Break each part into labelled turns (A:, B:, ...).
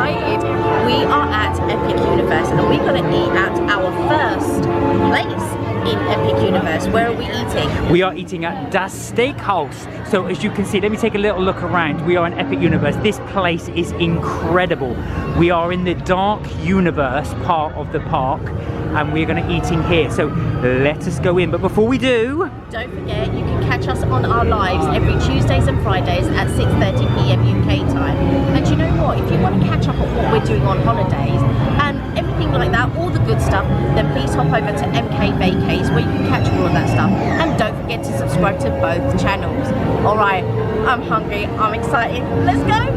A: excited. We are at Epic Universe and we're going to eat at our first place in Epic Universe. Where are we eating?
B: We are eating at Das Stakehaus. So as you can see, let me take a little look around. We are in Epic Universe. This place is incredible. We are in the dark universe part of the park and we're going to eat in here. So let us go in. But before we do,
A: don't forget you can catch us on our lives every Tuesdays and Fridays at 6:30 PM UK time. And you know what? If you want to catch up on what we're doing on holidays and everything like that, all the good stuff, then please hop over to MK Vacays where you can catch all of that stuff. And don't forget to subscribe to both channels. Alright, I'm hungry, I'm excited. Let's go!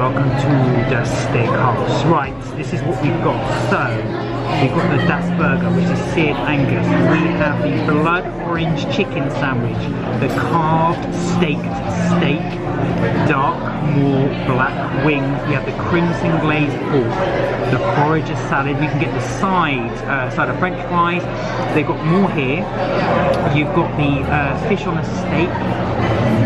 B: welcome to Das Stakehaus. Right, this is what we've got. So, we've got the Das Burger, which is seared Angus. We have the blood orange chicken sandwich, the carved staked steak, dark moor black wings. We have the crimson glazed pork, the forager salad. We can get the side of French fries. They've got more here. You've got the fish on a steak,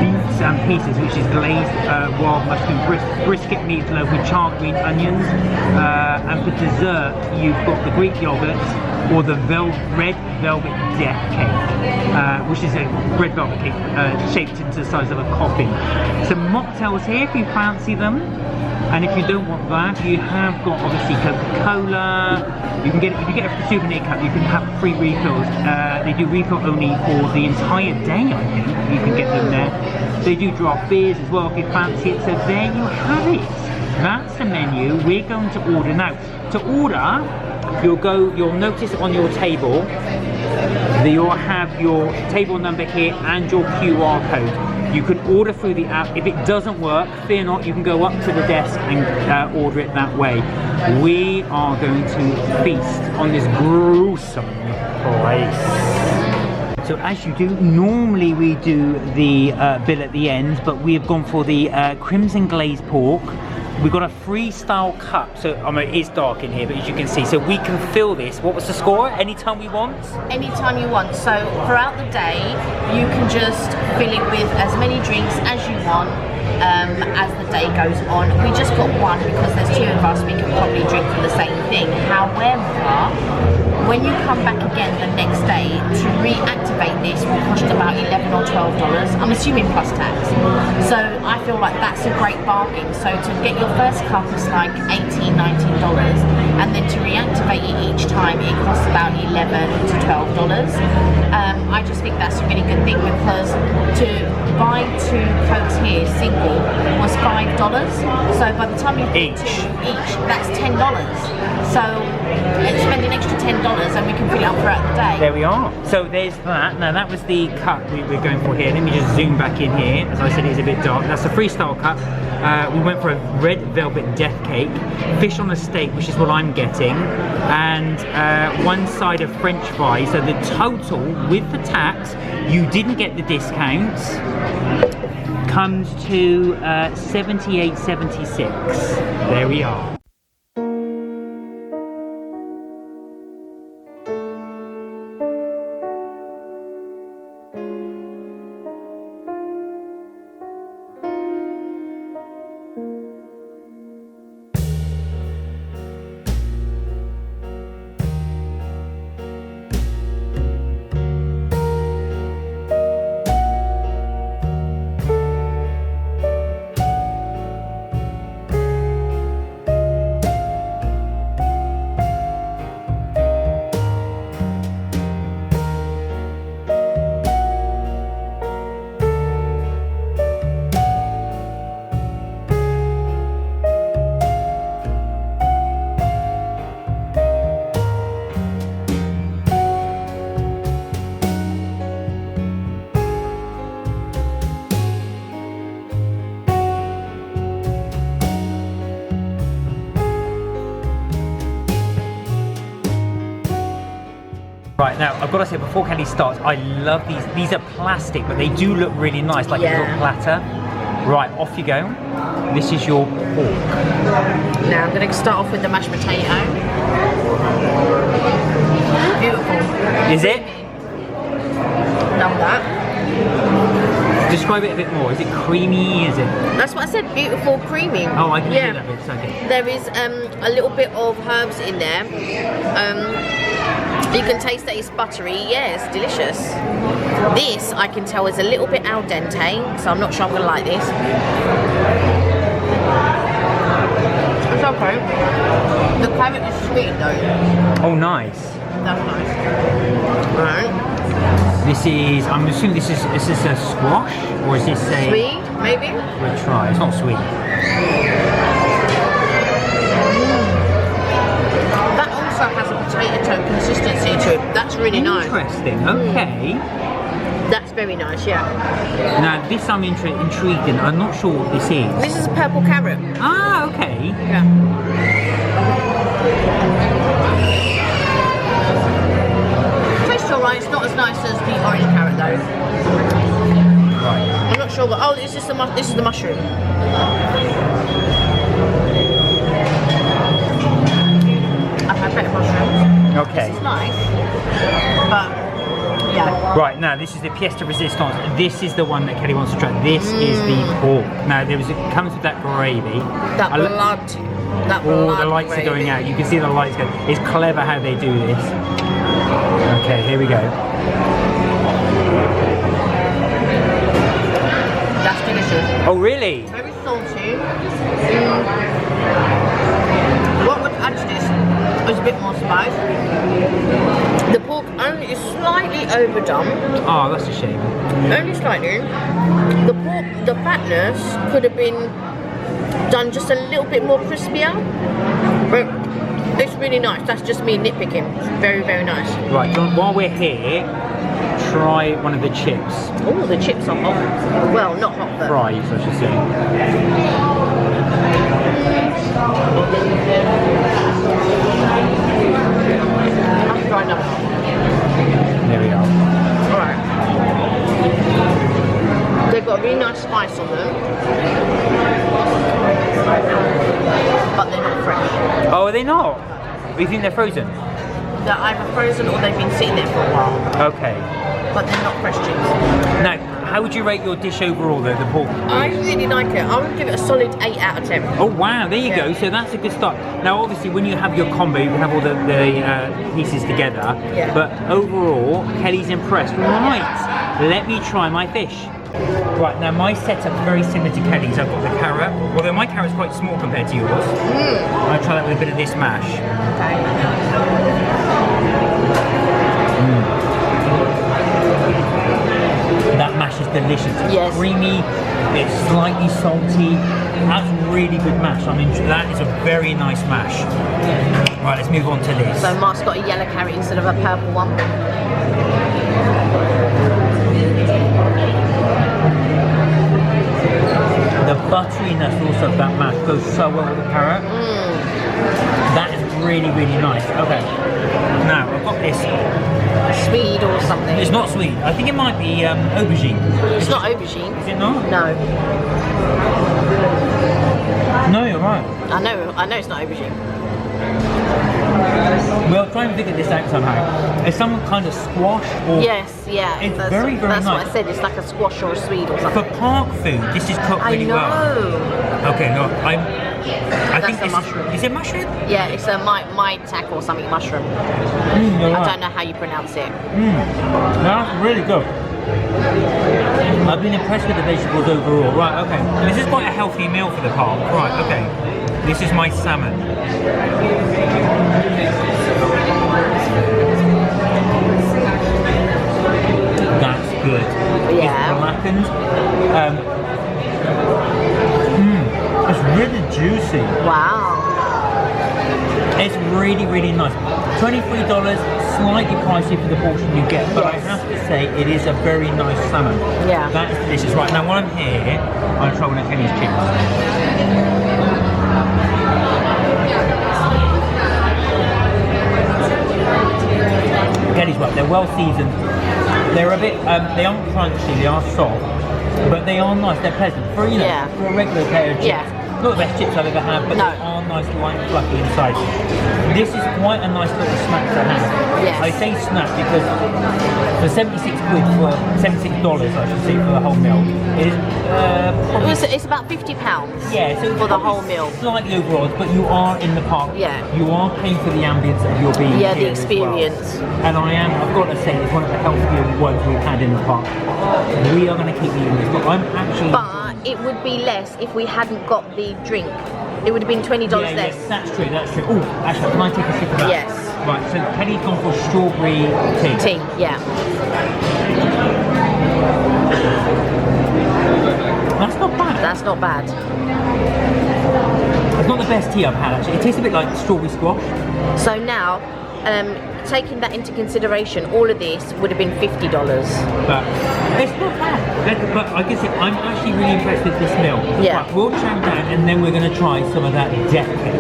B: beets and pieces, which is glazed wild mushroom brisket meatloaf with charred green onions. And for dessert, you've got the Greek yogurt or the red velvet death cake, which is a red velvet cake shaped into the size of a coffin. Some mocktails here if you fancy them. And if you don't want that, you have got obviously Coca-Cola. You can get, if you get a souvenir cup, you can have free refills. They do refill only for the entire day, I think. You can get them there. They do draft beers as well if you fancy it. So there you have it. That's the menu. We're going to order now. To order, you'll notice on your table that you'll have your table number here and your QR code. You can order through the app. If it doesn't work, fear not, you can go up to the desk and order it that way. We are going to feast on this gruesome place. So as you do, normally we do the bill at the end, but we have gone for the crimson glazed pork. We've got a freestyle cup, so I mean it is dark in here, but as you can see, so we can fill this. What was the score? Anytime we want? Anytime you want. So throughout the day, you can just fill it with as many drinks as you want as the day goes on. We just got one because there's two of us, we can probably drink from the same thing. However, when you come back again the next day, to reactivate this will cost about $11 or $12. I'm assuming plus tax. So I feel like that's a great bargain. So to get your first cup is like $18, $19, and then to reactivate it each time it costs about $11 to $12. I just think that's a really good thing because to buy 2 Cokes here single was $5. So by the time you each, that's $10. So spend an extra $10 and we can fill it up throughout the day. There we are. So there's that. Now that was the cup we're going for here. Let me just zoom back in here. As I said, it is a bit dark. That's a freestyle cup. We went for a red velvet death cake, fish on a steak, which is what I'm getting, and one side of French fries. So the total with the tax, you didn't get the discounts, comes to $78.76. There we are. Right, now I've got to say before Kelly starts, I love these. These are plastic, but they do look really nice, like a little platter. Right, off you go. This is your pork.
A: Now I'm going to start off with the mashed potato. Beautiful.
B: Is it?
A: Love that.
B: Describe it a bit more. Is it creamy? Is it?
A: That's what I said, beautiful, creamy.
B: Oh, I can hear that bit. Okay.
A: There is a little bit of herbs in there. You can taste that it's buttery. Yeah, it's delicious. This, I can tell, is a little bit al dente, so I'm not sure I'm going to like this. It's okay. The carrot is sweet though.
B: Oh, nice.
A: That's nice. Right.
B: This is, I'm assuming is this a squash? Or is this a...
A: Sweet, maybe?
B: We'll try. It's not sweet.
A: That also has a potato consistency to it. That's really nice.
B: Interesting. Okay.
A: That's very nice, yeah.
B: Now, this I'm intrigued in. I'm not sure what this is.
A: This is a purple carrot.
B: Ah, okay.
A: Yeah. Tastes alright. It's not as nice as the orange carrot though.
B: Right.
A: I'm not sure. Oh, this is the mushroom. I've had better mushrooms.
B: Okay.
A: This is nice, but yeah.
B: Right, now this is the pièce de résistance. This is the one that Kelly wants to try. This is the pork. Now it comes with that gravy.
A: That blood. That
B: all
A: blood
B: the lights
A: gravy.
B: are going out. You can see the lights going. It's clever how they do this. Okay, here we go.
A: That's delicious.
B: Oh, really?
A: Very salty. What would add to this is a bit more spice. The pork only is slightly overdone.
B: Oh, that's a shame.
A: Only slightly. The pork, the fatness could have been done just a little bit more crispier. But it's really nice. That's just me nitpicking. Very, very nice.
B: Right, while we're here, try one of the chips.
A: Oh, the chips are hot. Well, not hot, but...
B: Fries, I should say.
A: I'm trying them.
B: There we are.
A: Alright. They've got a really nice spice on them. But they're not fresh.
B: Oh, are they not? You think they're frozen?
A: They're either frozen or they've been sitting there for a while.
B: Okay.
A: But they're not fresh chips.
B: Now, how would you rate your dish overall, the pork?
A: I really like it. I would give it a solid 8 out of 10.
B: Oh wow, there you go. So that's a good start. Now, obviously, when you have your combo, you can have all the pieces together.
A: Yeah.
B: But overall, Kelly's impressed. Right, let me try my fish. Right, now my setup's very similar to Kelly's. I've got the carrot, although my carrot's quite small compared to yours. I'm going to try that with a bit of this mash.
A: Okay.
B: That mash is delicious. It's
A: Yes.
B: creamy, it's slightly salty. That's really good mash. I mean, that is a very nice mash. Right, let's move on to this.
A: So Mark's got a yellow carrot instead of a purple one.
B: The butteriness also of that mash goes so well with the carrot. That is really, really nice. Okay. Now, I've got this.
A: Swede or something.
B: It's not sweet. I think it might be aubergine.
A: It's not aubergine.
B: Is it not?
A: No.
B: No, you're right.
A: I know it's not aubergine.
B: We'll try and figure this out somehow. It's some kind of squash or...
A: Yes, yeah.
B: It's very, very
A: That's
B: nice.
A: what I said. It's like a squash or a swede or
B: For
A: something.
B: park food, this is cooked really well.
A: I know.
B: Okay, no, I think
A: That's a
B: this
A: mushroom.
B: Is it mushroom?
A: Yeah, it's a mai tak or something mushroom.
B: You're
A: I
B: right.
A: don't know how you pronounce it.
B: That's really good. I've been impressed with the vegetables overall. Right, okay. This is quite a healthy meal for the park. Right, okay. This is my salmon. That's good.
A: Yeah.
B: It's blackened. It's really juicy.
A: Wow.
B: It's really, really nice. $23, slightly pricey for the portion you get, but I have to say it is a very nice salmon.
A: Yeah.
B: That is delicious. Right, now while I'm here, I'll try one of Kenny's chips. Kelly, as well. They're well seasoned. They're a bit, they aren't crunchy, they are soft, but they are nice, they're pleasant. For, you know, for a regular pair of chips. Not the best chips I've ever had, but they are nice, light, fluffy inside. This is quite a nice little snack to have.
A: Yes.
B: I say snack because for 76 quid, for $76 I should say, for the whole meal, it is
A: it's about £50.
B: Yeah, so
A: for the whole meal.
B: Slightly overall, but you are in the park.
A: Yeah.
B: You are paying for the ambience of your being
A: Yeah,
B: here
A: the experience.
B: as well. And I've got to say, it's one of the healthier ones we've had in the park. We are going to keep eating this, but I'm actually...
A: But it would be less if we hadn't got the drink. It would have been $20 less.
B: Yes, that's true, that's true. Oh, actually, can I take a sip of that?
A: Yes.
B: Right, so Kelly's gone for strawberry tea.
A: Tea, yeah.
B: That's not bad.
A: That's not bad.
B: It's not the best tea I've had, actually. It tastes a bit like strawberry squash.
A: So now, taking that into consideration, all of this would have been $50.
B: But it's not bad. But I guess I'm actually really impressed with this meal.
A: Yeah.
B: Right, we'll chow down and then we're going to try some of that death cake.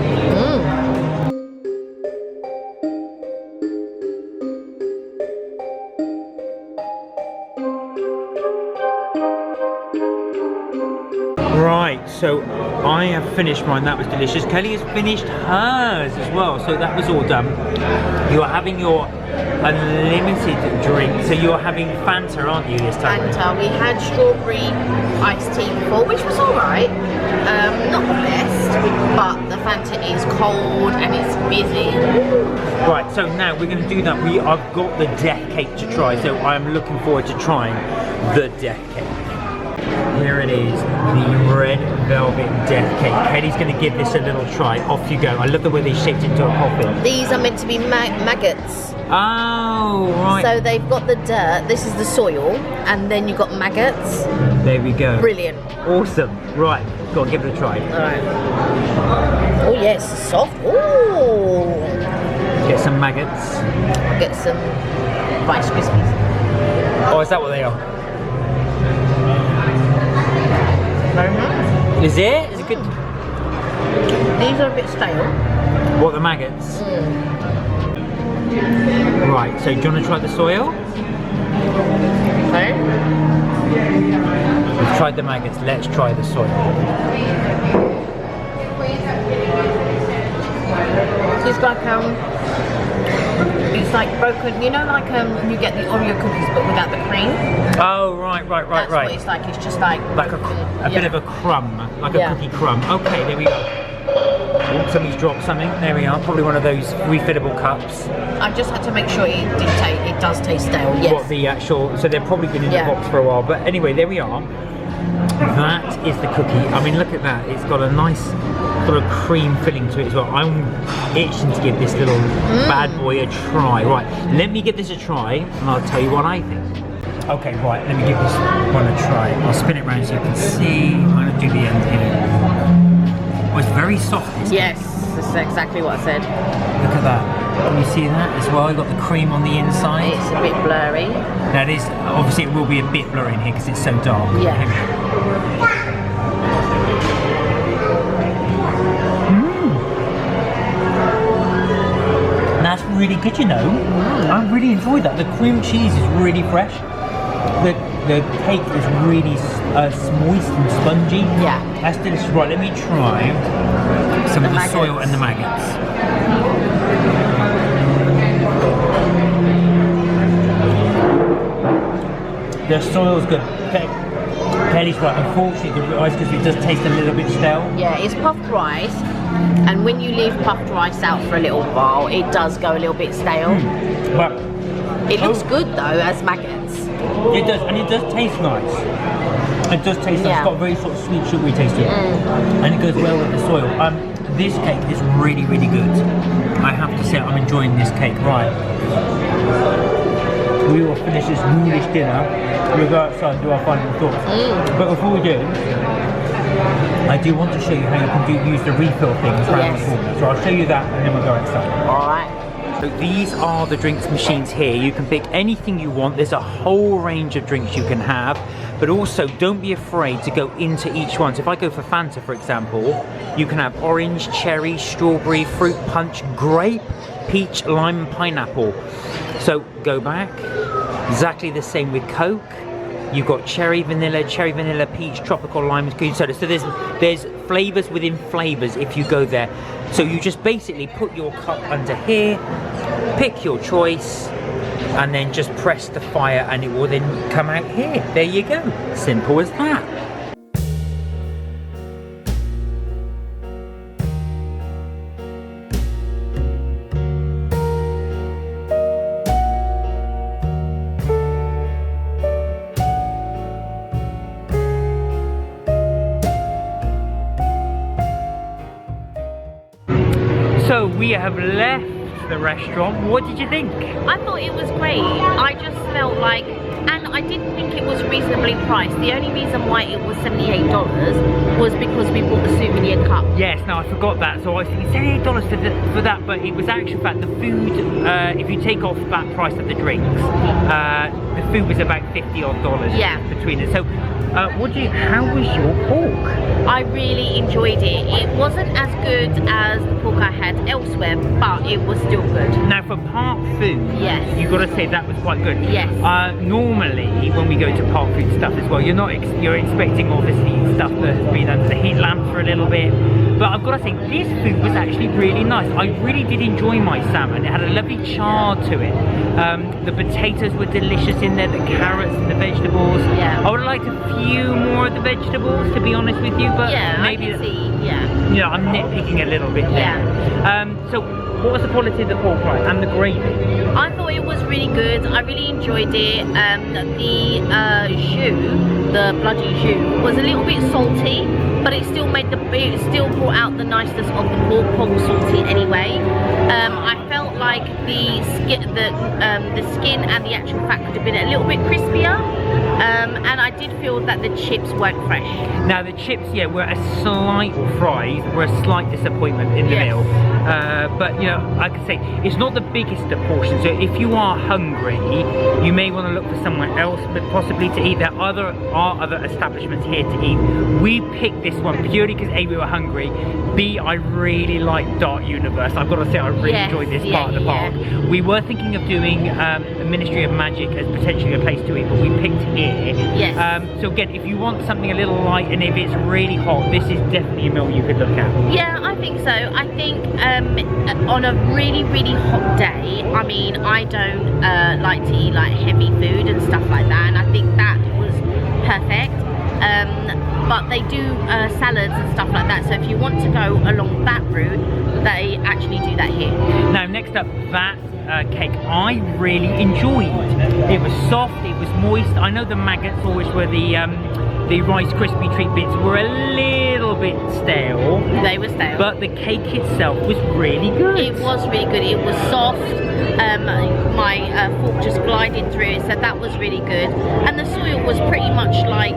B: Right, so I have finished mine. That was delicious. Kelly has finished hers as well. So that was all done. You are having your unlimited drink. So you're having Fanta, aren't you, this time?
A: Fanta. We had strawberry iced tea before, which was alright. Not the best, but the Fanta is cold and it's busy.
B: Right, so now we're going to do that. I've got the death cake to try, so I'm looking forward to trying the death cake. Here it is, the red velvet death cake. Kelly's going to give this a little try. Off you go. I love the way they shaped into a coffin.
A: These are meant to be maggots.
B: Oh, right.
A: So they've got the dirt, this is the soil, and then you've got maggots.
B: There we go.
A: Brilliant.
B: Awesome. Right, go on, give it a try.
A: Alright. Oh yes, soft. Ooh.
B: Get some maggots.
A: I'll get some Rice Krispies.
B: Oh, is that what they are?
A: Very nice.
B: Is it? Is it good?
A: These are a bit stale.
B: What, the maggots? Right, so do you want to try the soil?
A: Okay.
B: We've tried the maggots, let's try the soil.
A: It's like broken, you know, like you get the Oreo cookies but without the cream.
B: Oh, right.
A: That's what it's like. It's just like
B: a bit of a crumb, like a cookie crumb. Okay, there we go. Oh, somebody's dropped something. There we are. Probably one of those refillable cups.
A: I just had to make sure it does taste stale. Yes.
B: What the actual? So they've probably been in the box for a while. But anyway, there we are. That is the cookie. I mean, look at that. It's got a nice sort of cream filling to it as well. I'm itching to give this little bad boy a try. Right, let me give this a try, and I'll tell you what I think. Okay, right. Let me give this one a try. I'll spin it around so you can see. I'm going to do the end here. Oh, it's very soft.
A: Yes, that's exactly what I said.
B: Look at that. Can you see that as well? You've got the cream on the inside.
A: It's a bit blurry.
B: That is, obviously it will be a bit blurry in here because it's so dark.
A: Yeah.
B: That's really good, you know. I really enjoyed that. The cream cheese is really fresh. The cake is really moist and spongy.
A: Yeah.
B: That's delicious. Right, let me try some of the soil and the maggots. The soil's good. Kelly's right. Unfortunately, the rice because it does taste a little bit stale.
A: Yeah, it's puffed rice, and when you leave puffed rice out for a little while, it does go a little bit stale.
B: But
A: it looks good though as maggots.
B: It does, and it does taste nice. It does taste nice. It's got a very sort of sweet, sugary taste to it, and it goes well with the soil. This cake is really, really good. I have to say, I'm enjoying this cake. Right. We will finish this noonish dinner. We'll go outside and do our final thoughts. But before we do, I do want to show you how you can use the refill things around the corner. So I'll show you that and then we'll go outside.
A: Alright.
B: So these are the drinks machines here. You can pick anything you want. There's a whole range of drinks you can have. But also, don't be afraid to go into each one. So if I go for Fanta, for example, you can have orange, cherry, strawberry, fruit punch, grape, peach, lime, and pineapple. So go back, exactly the same with Coke. You've got cherry vanilla, peach, tropical lime, green soda. So there's flavors within flavors if you go there. So you just basically put your cup under here, pick your choice, and then just press the fire and it will then come out here. There you go. Simple as that. So we have left the restaurant. What did you think?
A: I thought it was great. I just felt like, and I didn't think it was reasonably priced. The only reason why it was $78 was because we bought the souvenir cup.
B: Yes, no, I forgot that. So I was thinking $78 for that, but it was actually fact the food. If you take off that price of the drinks, the food was about $50 odd.
A: Yeah.
B: Between it. So, how was your pork?
A: I really enjoyed it. It wasn't as good as the pork I had elsewhere, but it was still good.
B: Now for park food,
A: yes,
B: you got to say that was quite good.
A: Yes.
B: Normally when we go to park food stuff as well, you're expecting obviously stuff that has been under the heat lamp for a little bit. But I've got to say this food was actually really nice. I really did enjoy my salmon. It had a lovely char to it. The potatoes were delicious in there, the carrots and the vegetables.
A: Yeah.
B: I would have liked a few more of the vegetables, to be honest with you, but
A: yeah,
B: maybe
A: I can see, yeah.
B: You know, I'm nitpicking a little bit there.
A: Yeah.
B: So what was the quality of the pork pie and the gravy?
A: I thought it was really good. I really enjoyed it. The jus, the bloody jus, was a little bit salty, but it still brought out the niceness of the pork salty anyway. I felt like the skin and the actual fat could have been a little bit crispier. And I did feel that the chips weren't fresh.
B: Now the chips, yeah, were a slight fries, were a slight disappointment in the meal. But you know, like I say, it's not the biggest of portions. So if you are hungry, you may want to look for somewhere else, but possibly to eat. There are other establishments here to eat. We picked this one purely because A, we were hungry. B, I really like Dark Universe. I've got to say, I really enjoyed this part of the park. We were thinking of doing the Ministry of Magic as potentially a place to eat, but we picked here.
A: Yes.
B: So again, if you want something a little light and if it's really hot, this is definitely a meal you could look at.
A: Yeah, I think so. I think on a really, really hot day, I mean, I don't like to eat like heavy food and stuff like that, and I think that was perfect. But they do salads and stuff like that, so if you want to go along that route, they actually do that here.
B: Now next up, that cake I really enjoyed. It was soft, it was moist. I know the maggots always were the Rice Krispie treat bits were a little bit stale.
A: They were stale.
B: But the cake itself was really good.
A: It was really good. It was soft. My fork just glided through it, so that was really good. And the soil was pretty much like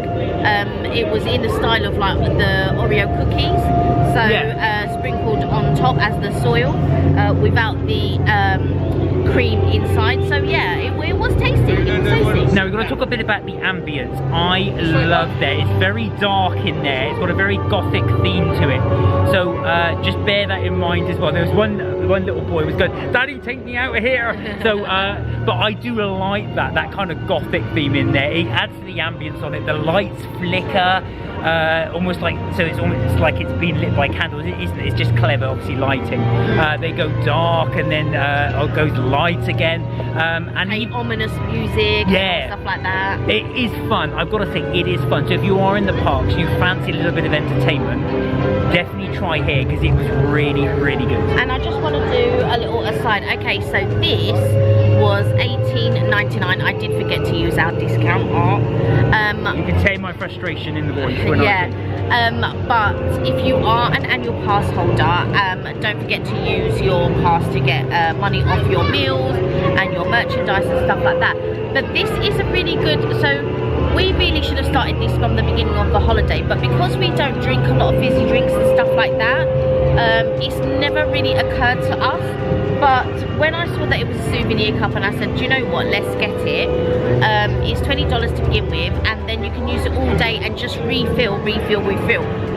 A: it was in the style of like the Oreo cookies. So sprinkled on top as the soil without the cream inside. So yeah, it was tasty. It was tasty.
B: Now we're going to talk a bit about the ambience. I love that. It's very dark in there. It's got a very gothic theme to it. So just bear that in mind as well. There was one little boy was going, "Daddy, take me out of here." So, but I do like that kind of gothic theme in there. It adds to the ambience on it. The lights flicker. Almost like, so it's almost like it's been lit by candles. It isn't, it's just clever obviously lighting. They go dark and then it goes light again, and
A: ominous music, and stuff like that.
B: It is fun. I've got to say, it is fun. So if you are in the parks, you fancy a little bit of entertainment, definitely try here because it was really, really good.
A: And I just want to do a little aside. Okay, so this was $18.99. I did forget to use our discount art.
B: You can tell my frustration in the voice.
A: But if you are an annual pass holder, don't forget to use your pass to get money off your meals and your merchandise and stuff like that. But this is a really good, so we really should have started this from the beginning of the holiday, but because we don't drink a lot of fizzy drinks and stuff like that, it's never really occurred to us But when I saw that it was a souvenir cup, and I said, do you know what, let's get it. It's $20 to begin with, and then you can use it all day and just refill.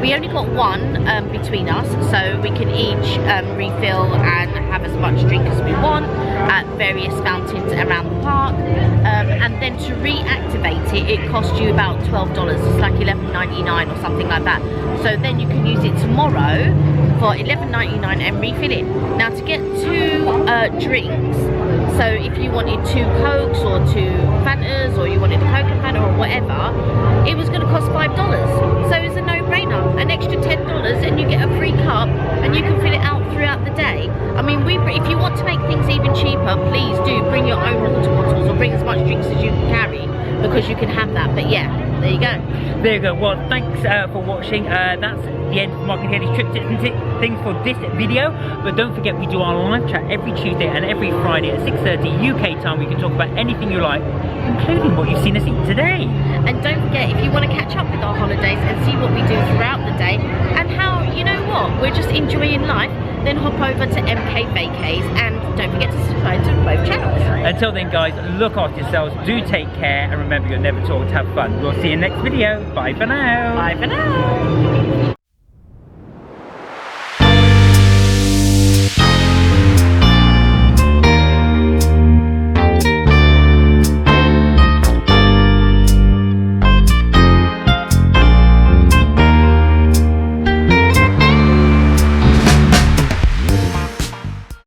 A: We only got one between us, so we can each refill and have as much drink as we want at various fountains around the park. And then to reactivate it, it costs you about $12. It's like $11.99 or something like that. So then you can use it tomorrow for $11.99 and refill it. Now to get 2 drinks, so if you wanted 2 Cokes or 2 Fantas, or you wanted a Coke and Fanta or whatever, it was going to cost $5. So it's a no-brainer. An extra $10 and you get a free cup and you can fill it out throughout the day. I mean, if you want to make things even cheaper, please do bring your own water bottles or bring as much drinks as you can carry, because you can have that. But yeah, there you go.
B: There you go. Well, thanks for watching. That's the end of Mark and Haley's trip tips and things for this video. But don't forget, we do our live chat every Tuesday and every Friday at 6:30 UK time. We can talk about anything you like, including what you've seen us eat today.
A: And don't forget, if you want to catch up with our holidays and see what we do throughout the day and how, you know what, we're just enjoying life, then hop over to MK Vacays, and don't forget to subscribe to both channels.
B: Until then, guys, look after yourselves, do take care, and remember, you're never taught to have fun. We'll see you in the next video. Bye for now.
A: Bye for now.